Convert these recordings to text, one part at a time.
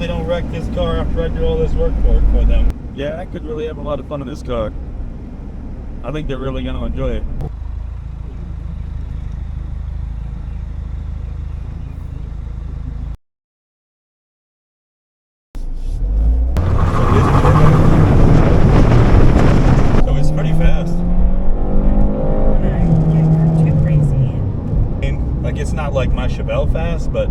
they don't wreck this car after I do all this work for them. Yeah, I could really have a lot of fun in this car. I think they're really going to enjoy it. So it's pretty fast. Yeah, too crazy. Like, it's not like my Chevelle fast, but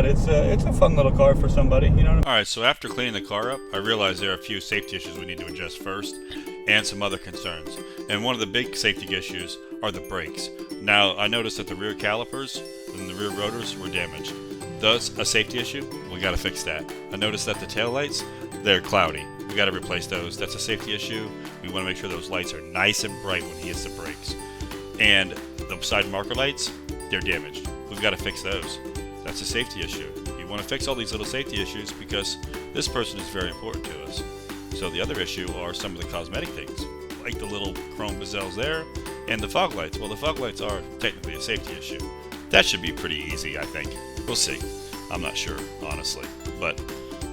it's a fun little car for somebody, you know. Alright, so after cleaning the car up, I realized there are a few safety issues we need to address first, and some other concerns. And one of the big safety issues are the brakes. Now, I noticed that the rear calipers and the rear rotors were damaged. Thus, a safety issue, we gotta fix that. I noticed that the tail lights, they're cloudy. We gotta replace those. That's a safety issue. We wanna make sure those lights are nice and bright when he hits the brakes. And the side marker lights, they're damaged. We've gotta fix those. That's a safety issue. You want to fix all these little safety issues because this person is very important to us. So the other issue are some of the cosmetic things, like the little chrome bezels there, and the fog lights. Well, the fog lights are technically a safety issue. That should be pretty easy, I think. We'll see. I'm not sure, honestly. But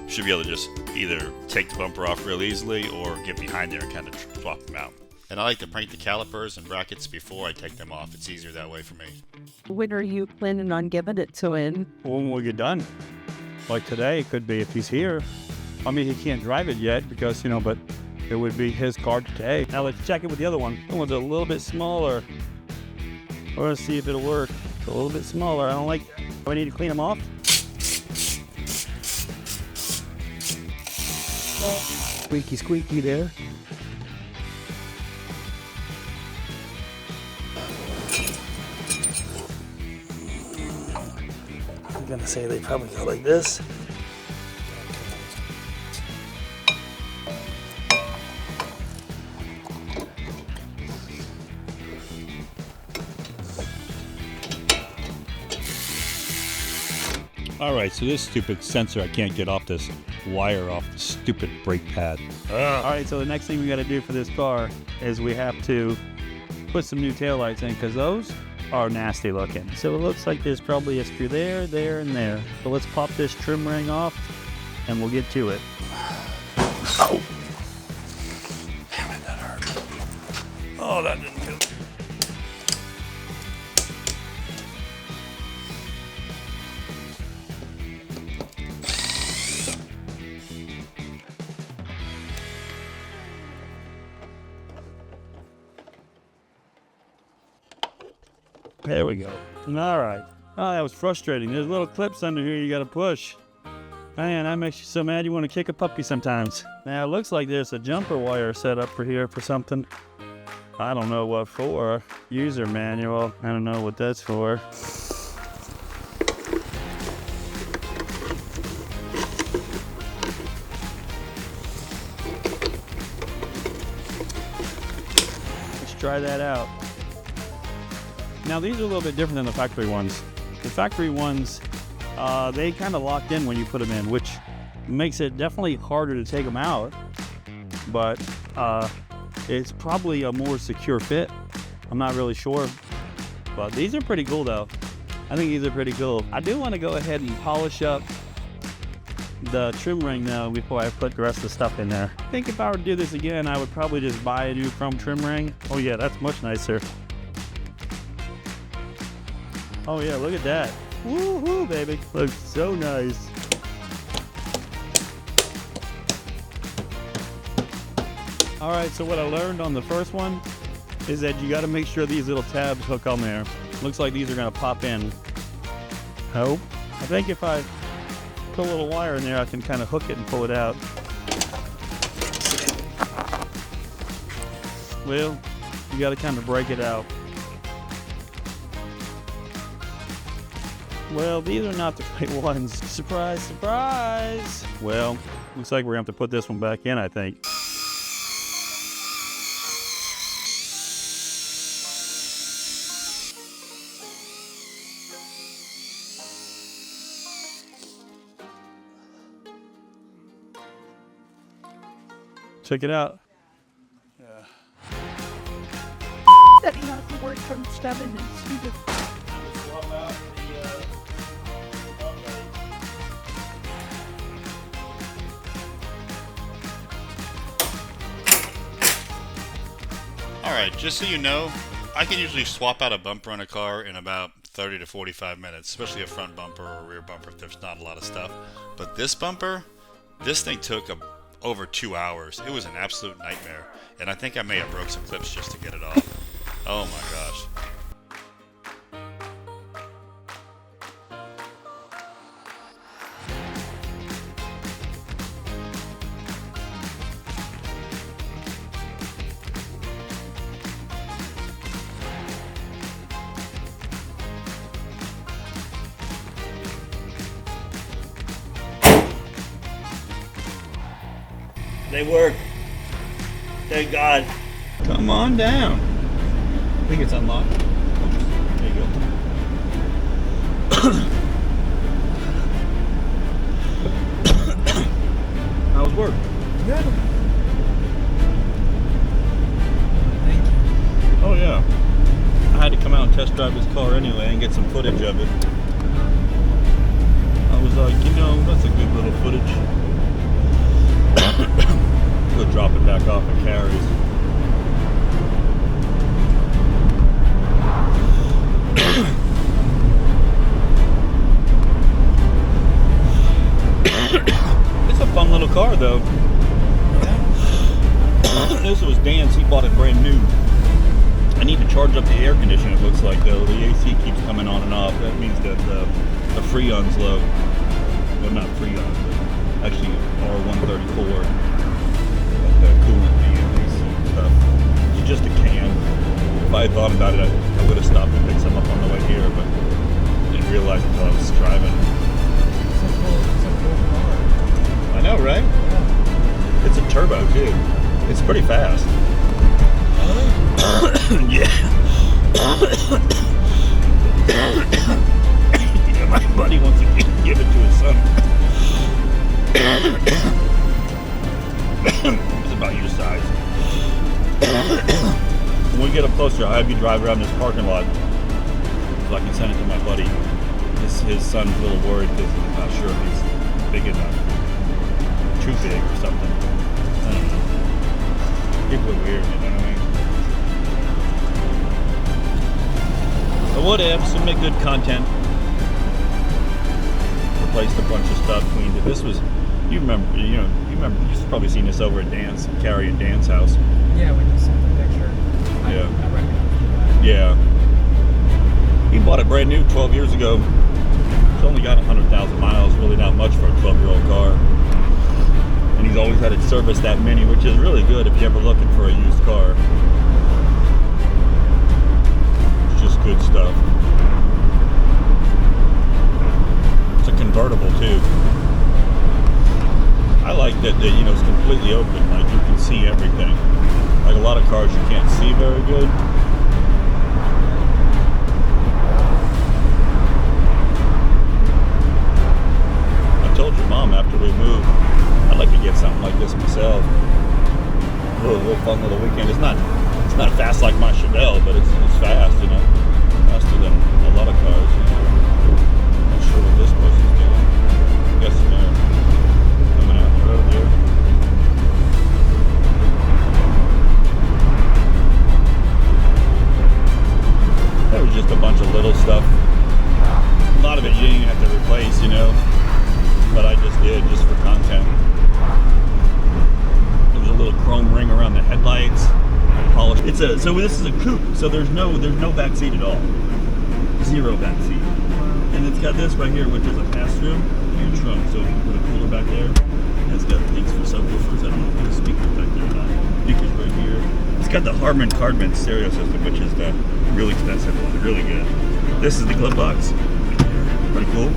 should be able to just either take the bumper off real easily or get behind there and kind of swap them out. And I like to paint the calipers and brackets before I take them off. It's easier that way for me. When are you planning on giving it to him? When we get done. Like today, it could be if he's here. I mean, he can't drive it yet because, you know, but it would be his car today. Now let's check it with the other one. That one's a little bit smaller. We're gonna see if it'll work. It's a little bit smaller. I don't like that. Do I need to clean them off? Squeaky, squeaky there. I'm gonna say they probably go like this. Alright, so this stupid sensor, I can't get off this wire off the stupid brake pad. Alright, so the next thing we gotta do for this car is we have to put some new taillights in because those are nasty looking. So it looks like there's probably a screw there, there, and there. So let's pop this trim ring off and we'll get to it. Oh! Damn it, that hurt. Oh, that didn't feel good. There we go. All right. Oh, that was frustrating. There's little clips under here you got to push. Man, that makes you so mad you want to kick a puppy sometimes. Now, it looks like there's a jumper wire set up for here for something. I don't know what for. User manual. I don't know what that's for. Let's try that out. Now these are a little bit different than the factory ones. The factory ones, they kind of locked in when you put them in, which makes it definitely harder to take them out, but it's probably a more secure fit. I'm not really sure, but these are pretty cool though. I think these are pretty cool. I do want to go ahead and polish up the trim ring though before I put the rest of the stuff in there. I think if I were to do this again, I would probably just buy a new chrome trim ring. Oh yeah, that's much nicer. Oh yeah, look at that. Woohoo, baby. Looks so nice. All right, so what I learned on the first one is that you gotta make sure these little tabs hook on there. Looks like these are gonna pop in. Hope. I think if I put a little wire in there, I can kind of hook it and pull it out. Well, you gotta kind of break it out. Well, these are not the right ones. Surprise, surprise. Well, looks like we're gonna have to put this one back in, I think. Check it out. Yeah. That he has to work from 7 and stupid. Alright, just so you know, I can usually swap out a bumper on a car in about 30 to 45 minutes, especially a front bumper or a rear bumper if there's not a lot of stuff. But this bumper, this thing took over 2 hours. It was an absolute nightmare. And I think I may have broke some clips just to get it off. Oh my gosh. They work. Thank God. Come on down. I think it's unlocked. There you go. How's work? Good. Thank you. Oh yeah. I had to come out and test drive this car anyway and get some footage of it. I was like, you know, that's a good little footage. We'll drop it back off at Carrie's. It's a fun little car though. This was Dan's, he bought it brand new. I need to charge up the air conditioner, it looks like though. The AC keeps coming on and off. That means that the Freon's low. Well, not Freon, but actually R134. The coolant AC stuff. It's just a can. If I had thought about it, I would have stopped and picked some up on the way here, but didn't realize until I was driving. It's a cool car. I know, right? Yeah. It's a turbo too. It's pretty fast. Yeah. Yeah, my buddy wants to give it to his son. It's about your size. When we get up closer, I'll have you drive around this parking lot so I can send it to my buddy. His son's a little worried because he's not sure if he's big enough. Too big or something. I don't know. People are weird, you know what I mean? So what ifs, we make good content. Replaced a bunch of stuff, cleaned it. This was, you remember, you've probably seen this over at Dan's, Carrie and Dan's house. Yeah, when you sent the picture. Yeah. I recognized that. Yeah. He bought it brand new 12 years ago. It's only got 100,000 miles, really not much for a 12-year-old car. And he's always had it serviced that Mini, which is really good if you're ever looking for a used car. It's just good stuff. It's a convertible too. I like that it's completely open, like you can see everything. Like a lot of cars you can't see very good. I told your mom after we moved, I'd like to get something like this myself. A little fun little weekend. It's not fast like my Chevelle, but it's fast, faster than a lot of cars. Not sure what this person's doing. I'm guessing they're coming out the road here. That was just a bunch of little stuff. A lot of it you didn't even have to replace, but I just did, just for content. There was a little chrome ring around the headlights. Polished. So this is a coupe, so there's no back seat at all. Zero back seat. And it's got this right here, which is a pass-through in your trunk, so you can put a cooler back there. And it's got things for subwoofers. I don't know if there's speakers back there or not. Speakers right here. It's got the Harman Kardon stereo system, which is the real expensive one, really good. This is the glove box. Pretty cool.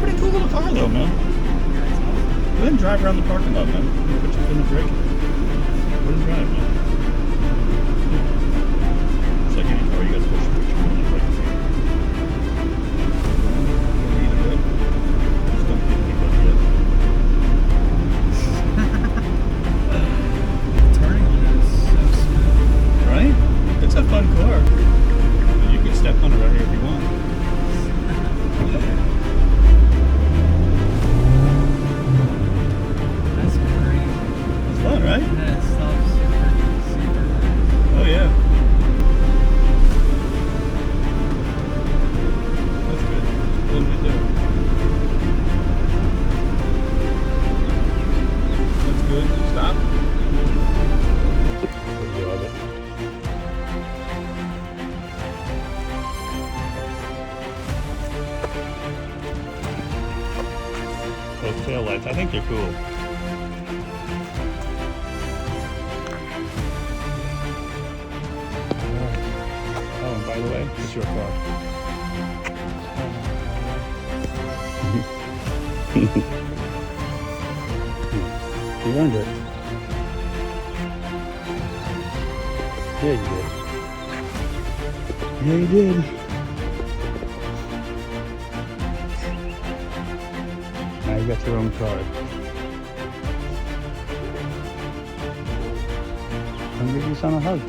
Pretty cool little car though, man. Go ahead and drive around the parking lot, man. Put your foot in the brake. Go ahead and drive, man. It's like any car, you gotta push your foot in the brake. Just don't get me up yet. Turning on it is so smooth. Right? It's a fun car. You can step on it right here if you want. That's great. It's fun, right? And then it stops super easy. those tail lights. I think they're cool. Oh, and by the way, it's your car. You earned it. Yeah, you did. Yeah, you did. Now you got your own card. Come give your son a hug.